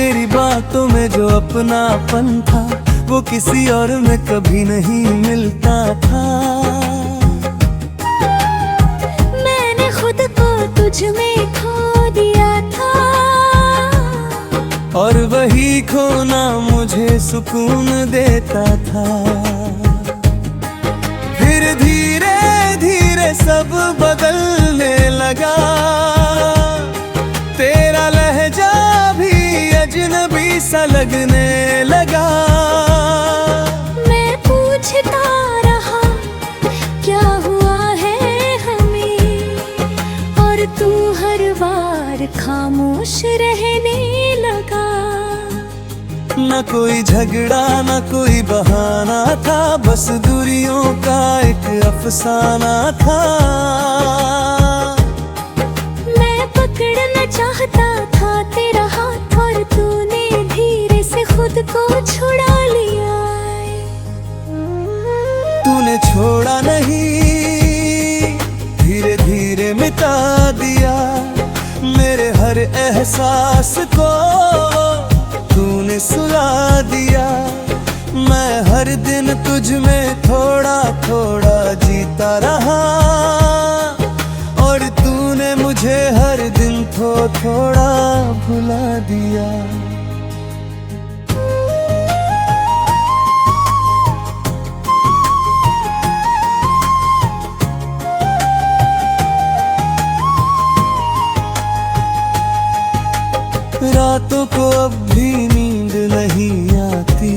तेरी बातों में जो अपनापन था वो किसी और में कभी नहीं मिलता था। मैंने खुद को तुझ में खो दिया था, और वही खोना मुझे सुकून देता था। फिर धीरे धीरे सब बदलने लगा, तेरा लहजा भी अजनबी सा लगने लगा। मैं पूछता रहा क्या हुआ है हमें, और तू हर बार खामोश रहने लगा। न कोई झगड़ा न कोई बहाना था, बस दूरियों का एक अफसाना था। मैं पकड़ना चाहता था तेरा हाथ, और तूने धीरे से खुद को छुड़ा लिया। तूने छोड़ा नहीं, धीरे धीरे मिटा दिया मेरे हर एहसास को तूने सुला दिया। मैं हर दिन तुझ में थोड़ा थोड़ा जीता रहा, और तूने मुझे हर दिन थोड़ा भुला दिया। रातों को अब भी नींद नहीं आती,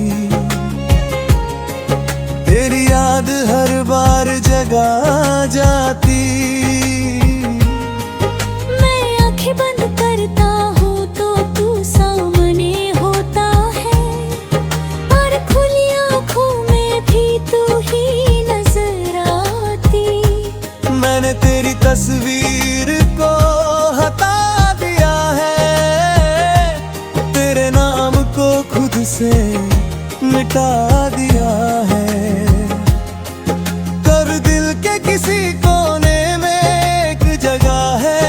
तेरी याद हर बार जगा जाती। मैं आंखें बंद करता हूँ तो तू सामने होता है, और खुली आंखों में भी तू ही नजर आती। मैंने तेरी तस्वीर को हटा दिया है, तेरे नाम को खुद से मिटा दिया है। कब दिल के किसी कोने में एक जगह है,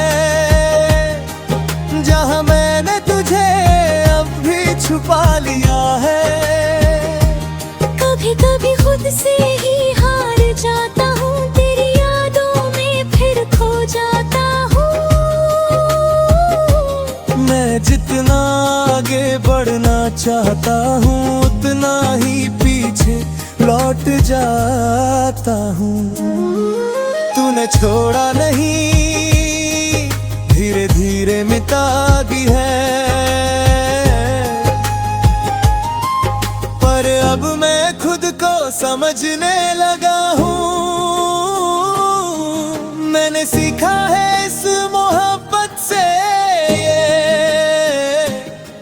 जहां मैंने तुझे अब भी छुपा लिया है। कभी कभी खुद से ही हार जाता हूँ, तेरी यादों में फिर खो जाता हूँ। मैं जितना आगे बढ़ना चाहता हूँ उतना ही पीछे लौट जाता हूँ। तूने छोड़ा नहीं, धीरे धीरे मिटा दी है, पर अब मैं खुद को समझने लगा हूँ। मैंने सीखा है इस मोहब्बत से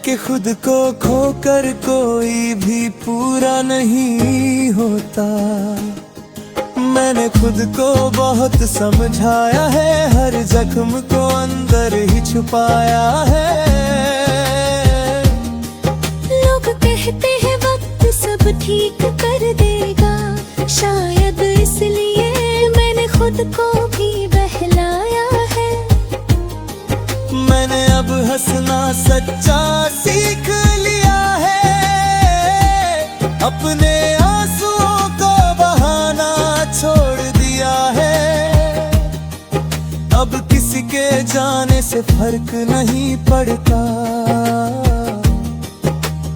कि खुद को खोकर कोई भी पूरा नहीं होता। मैंने खुद को बहुत समझाया है, हर जख्म को अंदर ही छुपाया है। लोग कहते हैं वक्त सब ठीक कर देगा, शायद इसलिए मैंने खुद को भी बहलाया है। मैंने अब हंसना सच्चा सीख लिया है, अपने आंसुओं को बहाना छोड़ दिया है। अब किसी के जाने से फर्क नहीं पड़ता,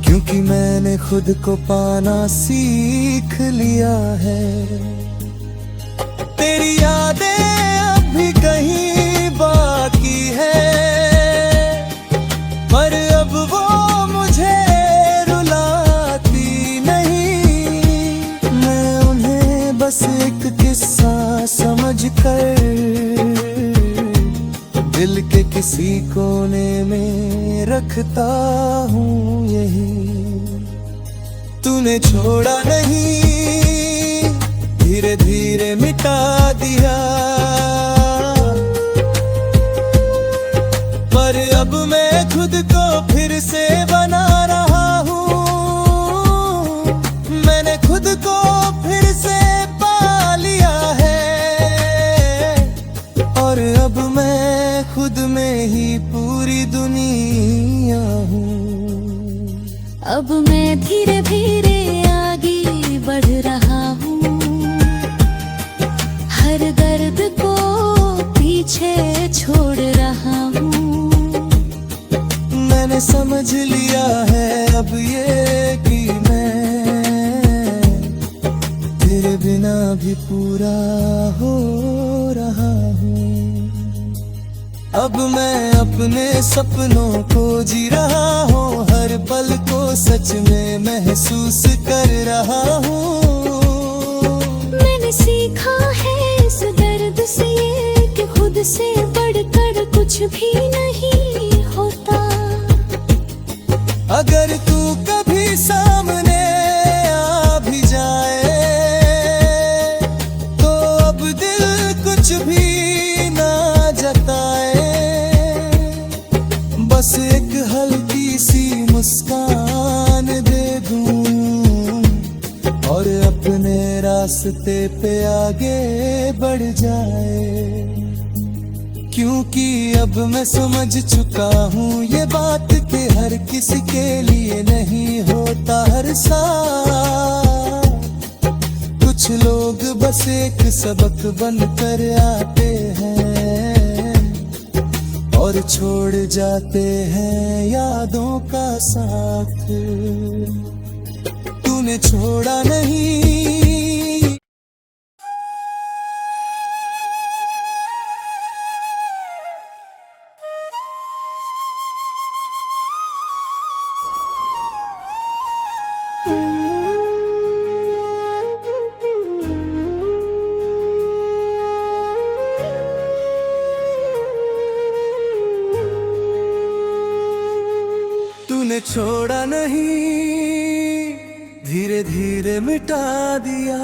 क्योंकि मैंने खुद को पाना सीख लिया है। तेरी यादें अब भी कहीं बाकी है, पर अब वो मुझे रुलाती नहीं। मैं उन्हें बस एक किस्सा समझकर दिल के किसी कोने में रखता हूँ यही। तूने छोड़ा नहीं, धीरे धीरे मिटा दिया, पर अब मैं खुद को फिर से बना रहा हूँ। मैंने खुद को फिर से पा लिया है, और अब मैं खुद में ही पूरी दुनिया हूँ। अब मैं धीरे धीरे आगे बढ़ रहा हूँ, हर दर्द को पीछे छोड़ रहा हूँ। मैंने समझ लिया है अब ये कि मैं तेरे बिना भी पूरा हो रहा हूँ। अब मैं अपने सपनों को जी रहा हूँ, हर पल को सच में महसूस कर रहा हूँ। मैंने सीखा है इस दर्द से ये कि खुद से बढ़कर कुछ भी नहीं होता। अगर तू कभी सामने आ भी जाए तो अब दिल कुछ भी ना जताए, बस एक हल्की सी मुस्कान दे दूं और अपने रास्ते पे आगे बढ़ जाए। क्योंकि अब मैं समझ चुका हूँ ये बात कि हर किसी के लिए नहीं होता हर साथ। कुछ लोग बस एक सबक बनकर आते हैं और छोड़ जाते हैं यादों का साथ। तूने छोड़ा नहीं, तूने छोड़ा नहीं, धीरे धीरे मिटा दिया।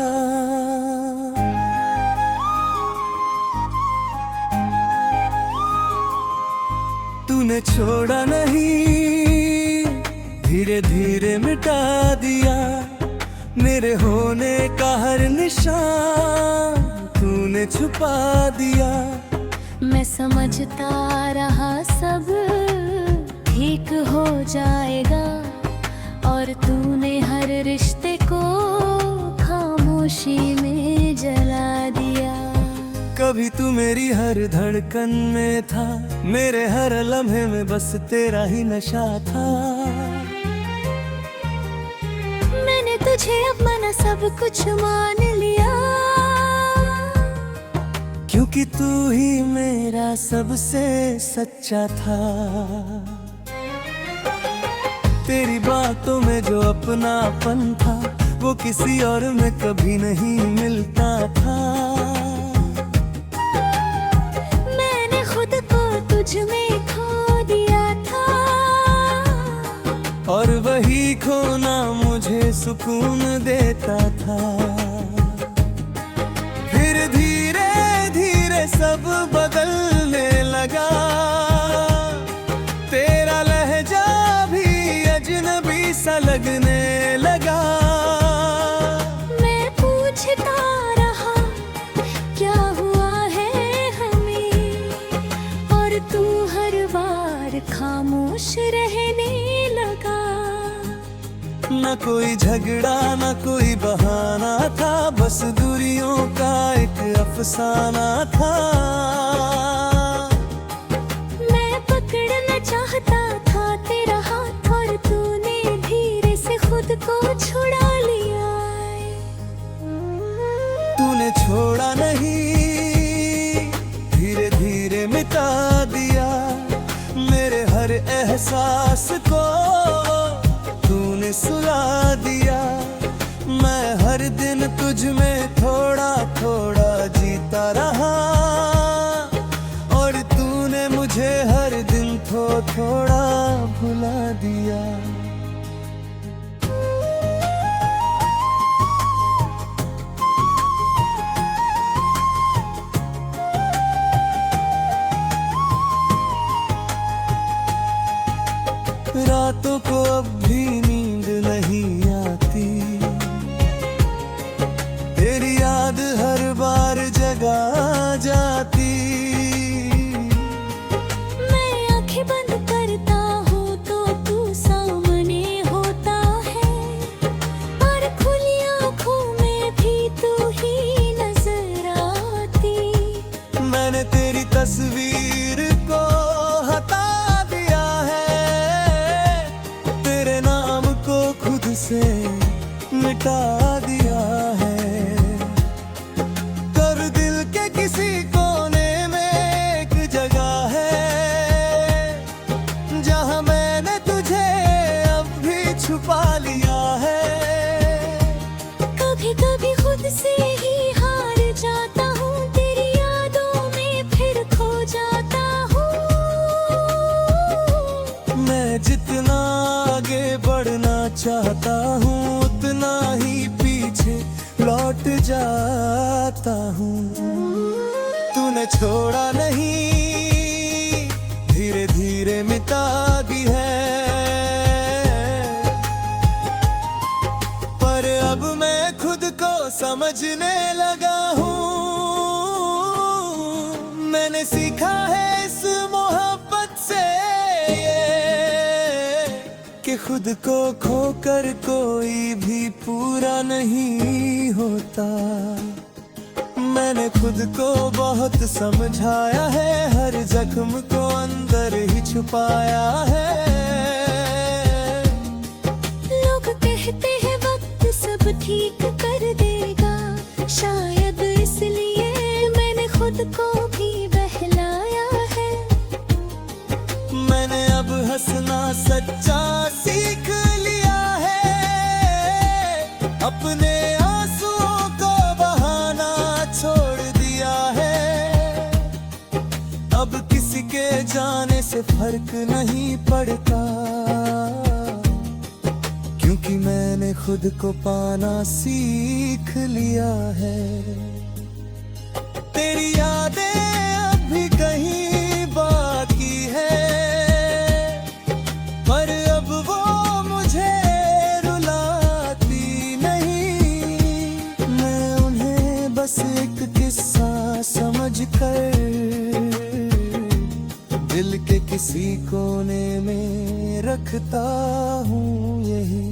तूने छोड़ा नहीं, धीरे धीरे मिटा दिया। मेरे होने का हर निशान तूने छुपा दिया। मैं समझता रहा सब ठीक हो जाएगा, और तूने हर रिश्ते को खामोशी में जला दिया। कभी तू मेरी हर धड़कन में था, मेरे हर लम्हे में बस तेरा ही नशा था। मैंने तुझे अपना सब कुछ मान लिया, क्योंकि तू ही मेरा सबसे सच्चा था। तेरी बातों में जो अपनापन था वो किसी और में कभी नहीं मिलता था। मैंने खुद को तुझ में खो दिया था, और वही खोना मुझे सुकून देता था। फिर धीरे धीरे सब बदलने लगा, तेरा लहजा भी अजनबी सा लगने लगा। मैं पूछता रहा क्या हुआ है हमें, और तू हर बार खामोश रहने लगा। न कोई झगड़ा न कोई बहाना था, बस दूरियों का एक अफसाना था। मैं पकड़ना चाहता था तेरा हाथ, और तूने धीरे से खुद को छुड़ा लिया। तूने छोड़ा नहीं, धीरे धीरे मिटा दिया। मेरे हर एहसास को तूने सुला दिया। मैं हर दिन तुझ में थोड़ा थोड़ा जीता रहा, और तूने मुझे हर दिन थोड़ा भुला दिया। रातों को अब भी नींद नहीं आती, तेरी याद हर बार जगा जाती। मैं आंखें बंद करता हूँ तो तू सामने होता मिटा दिया है। कर दिल के किसी कोने में एक जगह है जहां मैंने तुझे अब भी छुपा लिया है। कभी कभी खुद से ही हार जाता हूँ, तेरी यादों में फिर खो जाता हूँ। मैं जितना आगे बढ़ना चाहता हूँ उतना ही पीछे लौट जाता हूँ। तूने छोड़ा नहीं, धीरे धीरे मिटा दी है। पर अब मैं खुद को समझने लगा हूँ। मैंने सीखा है इस मोहब्बत से कि खुद को खोकर कोई भी पूरा नहीं होता। मैंने खुद को बहुत समझाया है, हर जख्म को अंदर ही छुपाया है। लोग कहते हैं वक्त सब ठीक कर देगा, शायद इसलिए मैंने खुद को भी बहलाया है। मैंने अब हंसना सच्चा सीख लिया है, अपने आंसुओं को बहाना छोड़ दिया है। अब किसी के जाने से फर्क नहीं पड़ता, क्योंकि मैंने खुद को पाना सीख लिया है। तेरी यादें अब भी कहीं बाकी है, पर अब वो मुझे रुलाती नहीं। मैं उन्हें बस एक किस्सा समझकर दिल के किसी कोने में रखता हूँ यही।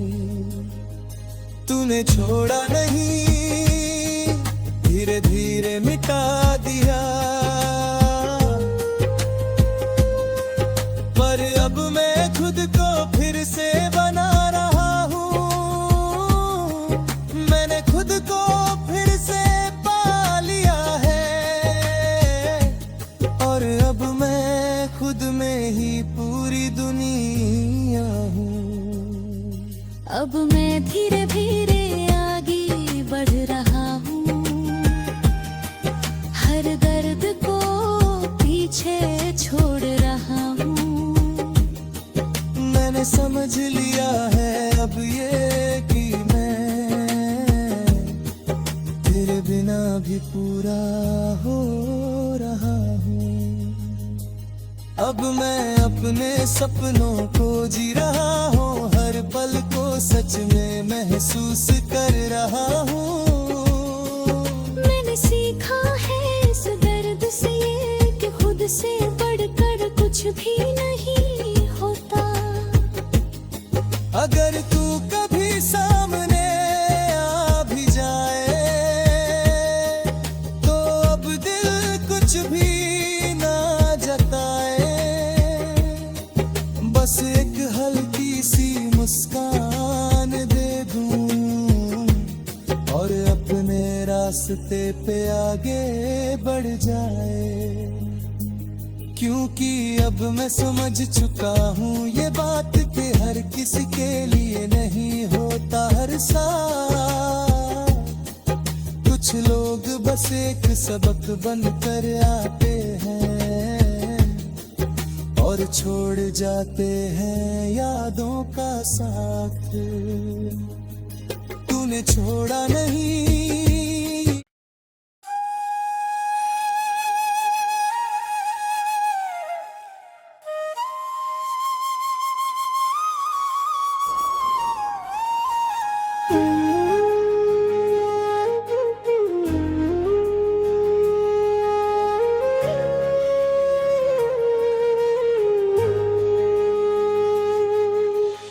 तूने छोड़ा नहीं, धीरे धीरे मिटा दिया। पर अब मैं खुद को फिर से बना रहा हूँ। मैंने खुद को फिर से पा लिया है, और अब मैं खुद में ही पूरी दुनिया हूँ। अब मैं धीरे धीरे आगे बढ़ रहा हूँ, हर दर्द को पीछे छोड़ रहा हूँ। मैंने समझ लिया है अब ये कि मैं तेरे बिना भी पूरा हो रहा हूँ। अब मैं अपने सपनों को जी रहा हूँ, हर पल को सच में महसूस कर रहा हूँ। मैंने सीखा है इस दर्द से ये कि खुद से बढ़कर कुछ भी नहीं होता। अगर तू कभी सामने आ भी जाए तो अब दिल कुछ भी ना जताए। बस एक हल्की सी मुस्कान दे दूं और अपने रास्ते पे आगे बढ़ जाए। क्योंकि अब मैं समझ चुका हूँ ये बात कि हर किसी के लिए नहीं होता हर साथ। कुछ लोग बस एक सबक बनकर आते हैं और छोड़ जाते हैं यादों का साथ। तूने छोड़ा नहीं।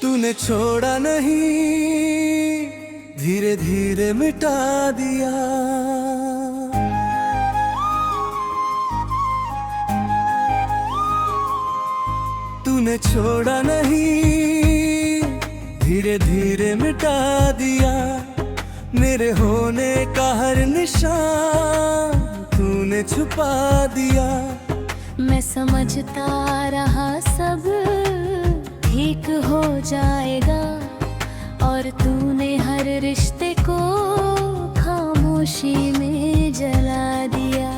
तूने छोड़ा नहीं, धीरे धीरे मिटा दिया। तूने छोड़ा नहीं, धीरे धीरे मिटा दिया। मेरे होने का हर निशान तूने छुपा दिया। मैं समझता रहा सब ठीक हो जाएगा, और तूने हर रिश्ते को खामोशी में जला दिया।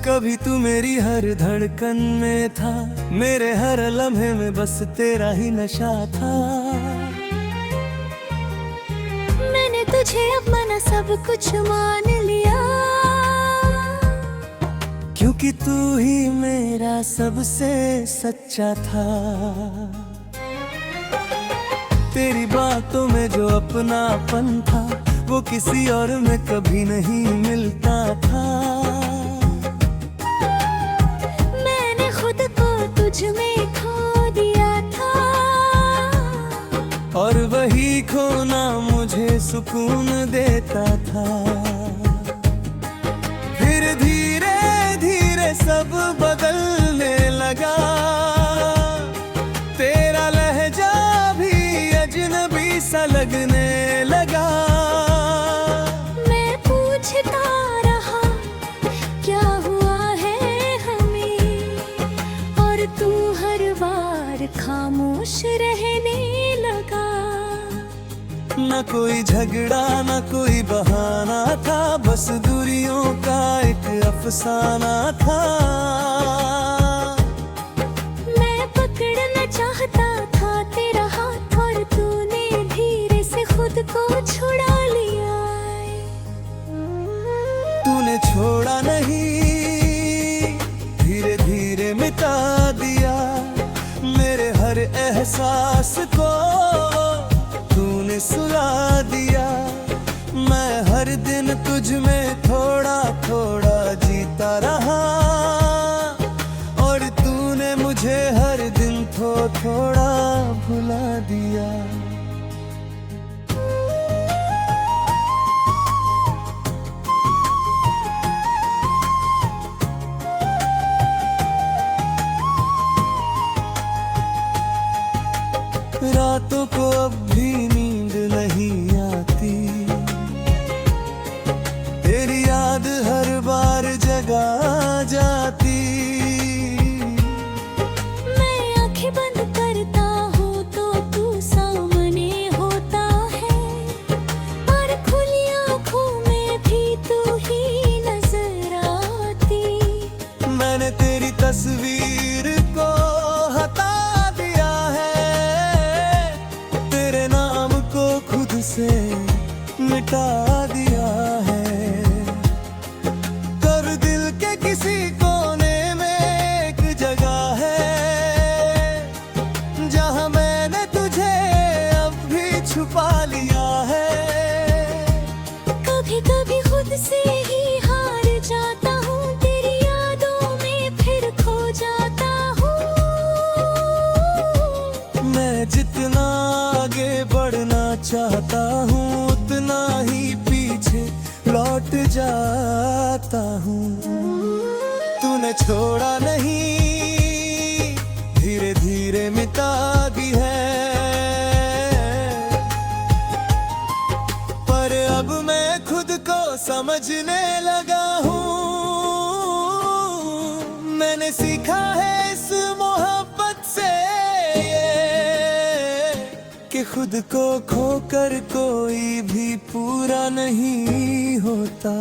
कभी तू मेरी हर धड़कन में था, मेरे हर लम्हे में बस तेरा ही नशा था। मैंने तुझे अपना सब कुछ मान लिया, क्योंकि तू ही मेरा सबसे सच्चा था। तेरी बातों में जो अपनापन था, वो किसी और में कभी नहीं मिलता था। मैंने खुद को तुझ में खो दिया था, और वही खोना मुझे सुकून देता था। फिर धीरे धीरे सब बदलने लगा, तेरा लहजा भी अजनबी सा लगने लगा। मैं पूछता रहा क्या हुआ है हमें, और तू हर बार खामोश रहने लगा। न कोई झगड़ा न कोई बहाना था, बस दूरियों का एक अफसाना था। मैं पकड़ना चाहता था तेरा हाथ, और तूने धीरे से खुद को छुड़ा लिया। तूने छोड़ा नहीं, धीरे धीरे मिटा दिया। मेरे हर एहसास को तूने सुला दिया। मैं हर दिन तुझ में थोड़ा थोड़ा जीता रहा, और तूने मुझे हर दिन थोड़ा भुला दिया। रातों को अब भी नींद नहीं आती, तेरी याद हर बार जगा जाती। मैं आंखें बंद करता हूँ तो तू सामने होता है, और खुली आंखों में भी तू ही नजर आती। मैंने तेरी तस्वीर को हटा दिया है, तेरे नाम को खुद से मिटा दिया है। कर दिल के किसी कोने में एक जगह है, जहां मैंने तुझे अब भी छुपा लिया है। कभी कभी खुद से ही हार जाता हूँ, तेरी यादों में फिर खो जाता हूँ। मैं जितना आगे बढ़ना चाहता हूँ, उतना ही पीछे लौट जाता हूँ। तूने छोड़ा नहीं, धीरे धीरे मिटा दी है। पर अब मैं खुद को समझने लगा हूँ। मैंने सीखा है इस मोहब्बत से कि खुद को खोकर कोई भी पूरा नहीं होता।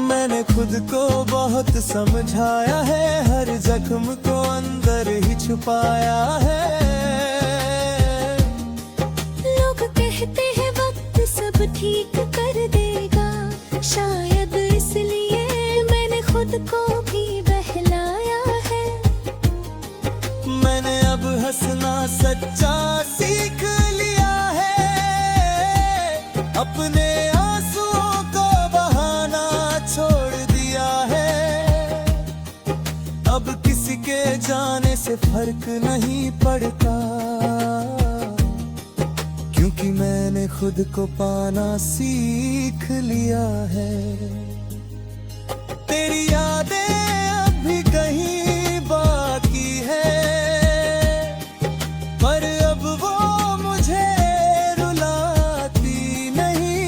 मैंने खुद को बहुत समझाया है, हर जख्म को अंदर ही छुपाया है। लोग कहते हैं वक्त सब ठीक कर देगा, शायद इसलिए मैंने खुद को भी बहलाया है। मैंने अब हंसना सच्चा सीख लिया है, अपने आंसुओं को बहाना छोड़ दिया है। अब किसी के जाने से फर्क नहीं पड़ता, क्योंकि मैंने खुद को पाना सीख लिया है। तेरी यादें अब भी कहीं बाकी है, पर अब वो मुझे रुलाती नहीं।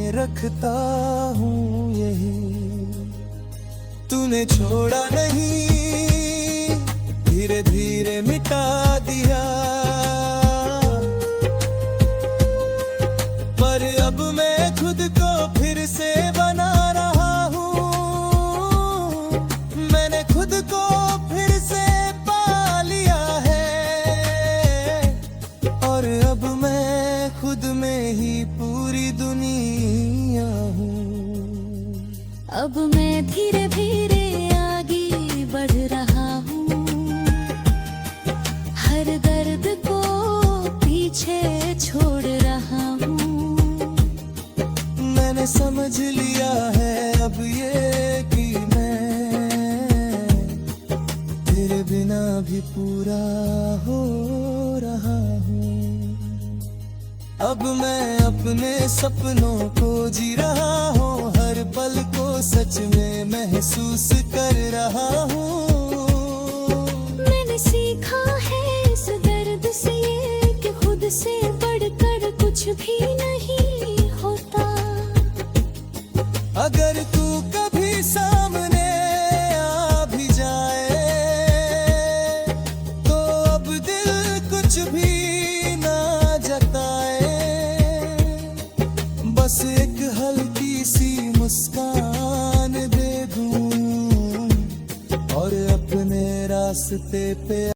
में रखता हूँ यही। तूने छोड़ा नहीं, धीरे धीरे मिटा दिया, पर अब मैं खुद को फिर से बना रहा हूँ। मैंने खुद को फिर से पा लिया है, और अब मैं खुद में ही पूरी दुनिया हूँ। अब मैं धीरे धीरे आगे बढ़ रहा हूँ, हर दर्द को पीछे छोड़ रहा हूँ। मैंने समझ लिया है अब ये कि मैं तेरे बिना भी पूरा हो रहा हूँ। अब मैं अपने सपनों को जी रहा हूँ, हर पल को सच में महसूस कर रहा हूँ। मैंने सीखा है इस दर्द से ये कि खुद से बढ़कर कुछ भी नहीं होता। अगर तू कभी सामने आ भी जाए तो अब दिल कुछ भी ना जताए, बस एक हल्की सी मुस्कान दे दूं और अपने रास्ते पे